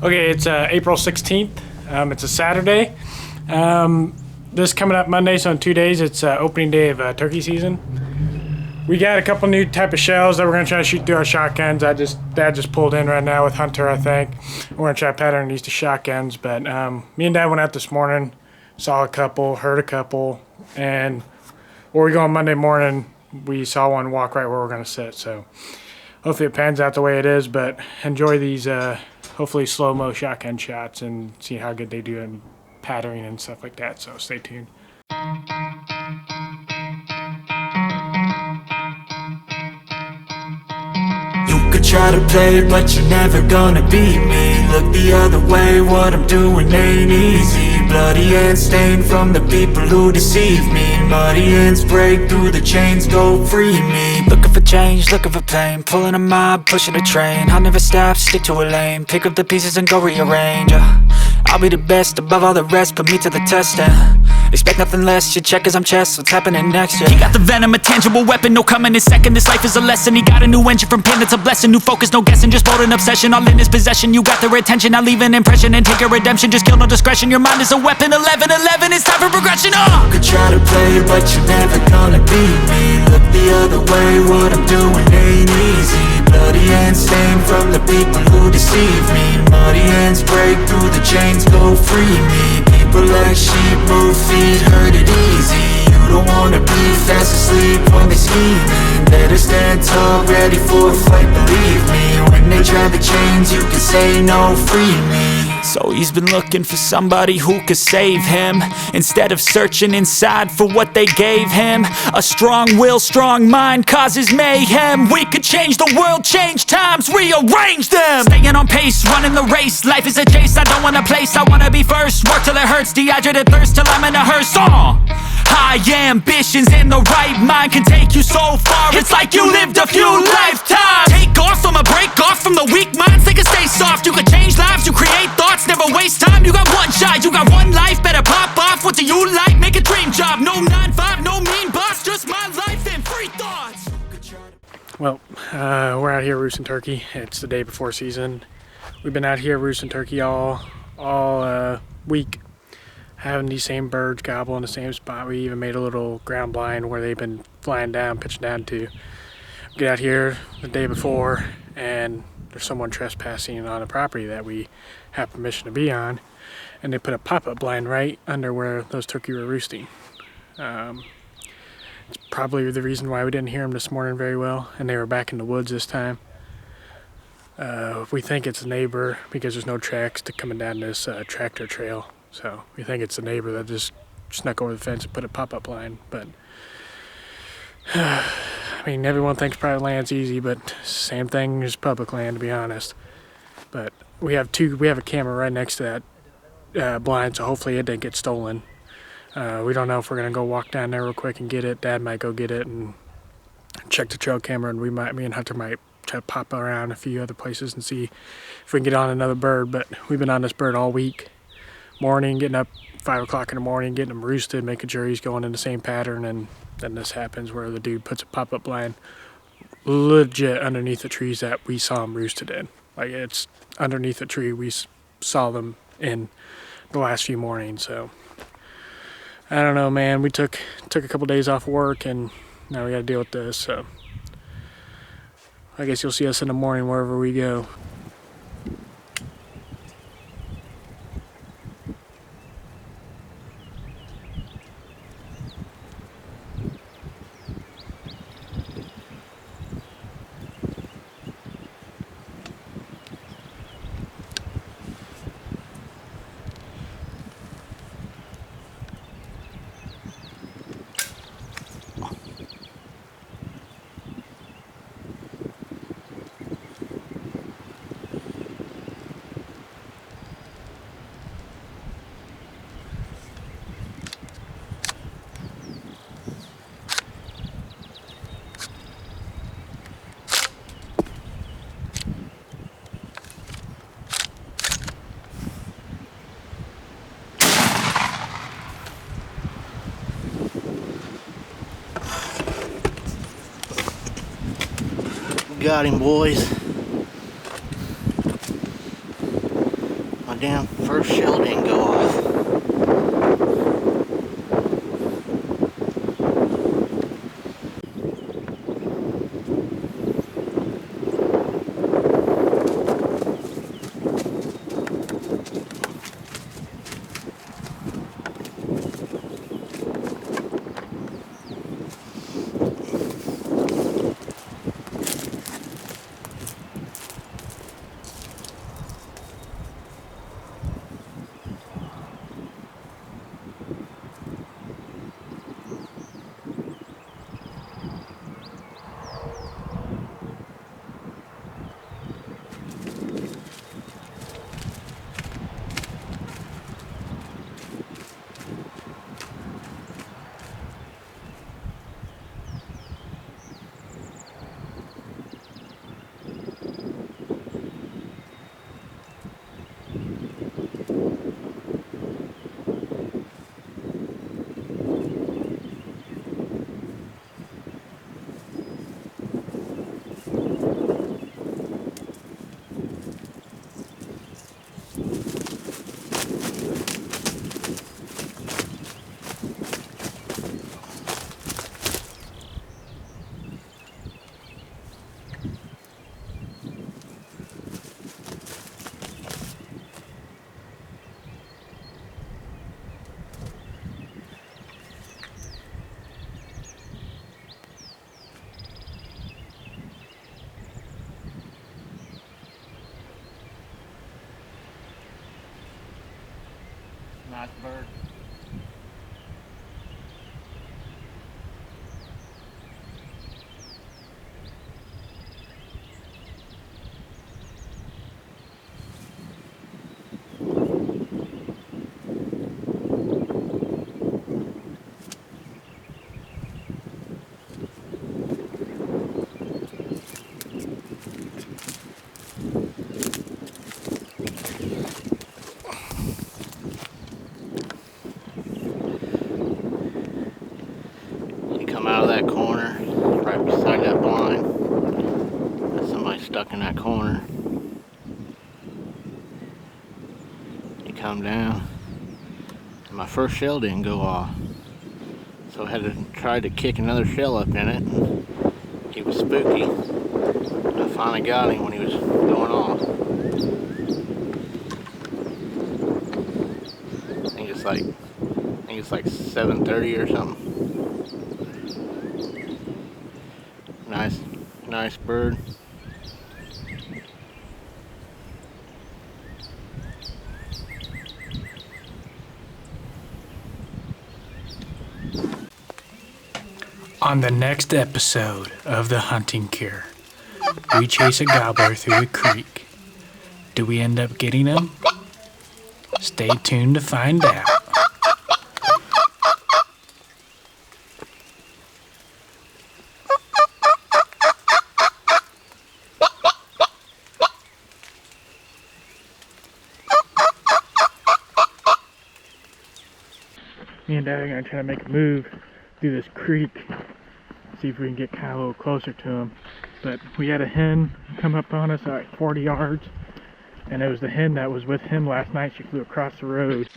Okay, it's April 16th. It's a Saturday. This coming up Monday, so in 2 days, it's opening day of turkey season. We got a couple new type of shells that we're gonna try to shoot through our shotguns. Dad just pulled in right now with Hunter, I think. We're gonna try pattern these to shotguns, but me and Dad went out this morning, saw a couple, heard a couple, and where we go on Monday morning, we saw one walk right where we're gonna sit. So hopefully it pans out the way it is, but enjoy these hopefully slow-mo shotgun shots and see how good they do in patterning and stuff like that. So stay tuned. Try to play, but you're never gonna beat me. Look the other way, what I'm doing ain't easy. Bloody hands stained from the people who deceive me. Muddy hands break through the chains, go free me. Looking for change, looking for pain, pulling a mob, pushing a train. I'll never stop, stick to a lane, pick up the pieces and go rearrange. I'll be the best above all the rest, put me to the test and expect nothing less, you check as I'm chess, what's happening next, yeah. He got the venom, a tangible weapon, no coming in second. This life is a lesson, he got a new engine from pain, that's a blessing. New focus, no guessing, just bold and obsession, all in his possession. You got their attention, I'll leave an impression and take your redemption. Just kill, no discretion, your mind is a weapon. 11-11, it's time for progression, You could try to play, but you're never gonna beat me. Look the other way, what I'm doing ain't easy. Bloody hands stained from the people who deceive me. Muddy hands break through the chains, go free me. People like sheep move feet, hurt it easy. You don't wanna be fast asleep when they're scheming. Better stand tall, ready for a fight, believe me. When they try the chains, you can say no, free me. So he's been looking for somebody who could save him, instead of searching inside for what they gave him. A strong will, strong mind causes mayhem. We could change the world, change times, rearrange them. Staying on pace, running the race. Life is a chase, I don't want a place, I wanna be first. Work till it hurts, dehydrated thirst till I'm in a hearse. High ambitions in the right mind can take you so far. It's like you lived a few lifetimes. Take off from a break off from the weak minds, they can stay soft. You can change lives, you create thoughts, never waste time. You got one shot, you got one life, better pop off. What do you like? Make a dream job. No 9-5, no mean boss, just my life and free thoughts. Well, we're out here roosting turkey. It's the day before season. We've been out here roosting turkey all week, having these same birds gobble in the same spot. We even made a little ground blind where they've been flying down, pitching down to. Get out here the day before, and there's someone trespassing on a property that we have permission to be on, and they put a pop-up blind right under where those turkey were roosting. It's probably the reason why we didn't hear them this morning very well, and they were back in the woods this time. We think it's a neighbor because there's no tracks to coming down this tractor trail. So we think it's the neighbor that just snuck over the fence and put a pop-up line. But I mean, everyone thinks private land's easy, but same thing as public land, to be honest. But we have a camera right next to that blind, so hopefully it didn't get stolen. We don't know if we're gonna go walk down there real quick and get it. Dad might go get it and check the trail camera, and me and Hunter might try to pop around a few other places and see if we can get on another bird. But we've been on this bird all week. Morning, getting up 5 o'clock in the morning, getting them roosted, making sure he's going in the same pattern, and then this happens where the dude puts a pop-up blind legit underneath the trees that we saw him roosted in. Like, it's underneath the tree we saw them in the last few mornings. So I don't know, man. We took a couple days off work, and now we got to deal with this. So I guess you'll see us in the morning wherever we go. Got him, boys. My damn first shell didn't go off. Nice bird. Come out of that corner, right beside that blind. There's somebody stuck in that corner. He come down, and my first shell didn't go off, so I had to try to kick another shell up in it. He was spooky. I finally got him when he was going off. I think it's like 7:30 or something. Nice bird. On the next episode of The Hunting Cure, we chase a gobbler through a creek. Do we end up getting him? Stay tuned to find out. Me and Dad are going to try to make a move through this creek, see if we can get kind of a little closer to him. But we had a hen come up on us at like 40 yards, and it was the hen that was with him last night. She flew across the road.